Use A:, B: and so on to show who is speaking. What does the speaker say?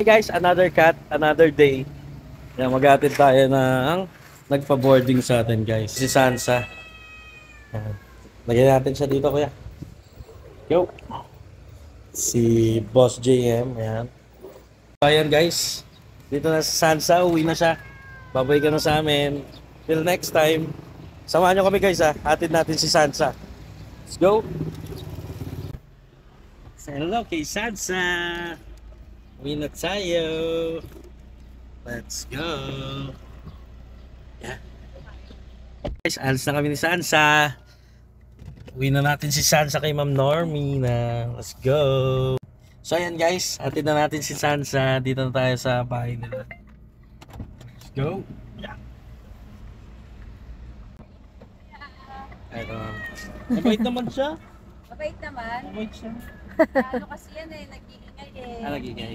A: Hey guys, another cat, another day. Yan, mag-atid tayo ng nagpa-boarding sa atin guys. Si Sansa. Yan. Lagyan natin siya dito kuya. Yo. Si Boss JM. Ayan. Ayan guys. Dito na si Sansa. Uwi na siya. Babay ka na sa amin. Till next time. Samahan nyo kami guys ha. Atid natin si Sansa. Let's go. Say hello kay Sansa. Uwi na tayo. Let's go. Yeah. Guys, alis na kami ni Sansa. Uwi na natin si Sansa kay Ma'am Normie na. Let's go. So ayan guys, atid na natin si Sansa. Dito na tayo sa bahay nila. Let's go. Yeah. Ito. Mabait naman siya.
B: Mabait naman.
A: Mabait siya.
B: Ano kasi yan eh, nag-iingay eh.
A: Nagigay.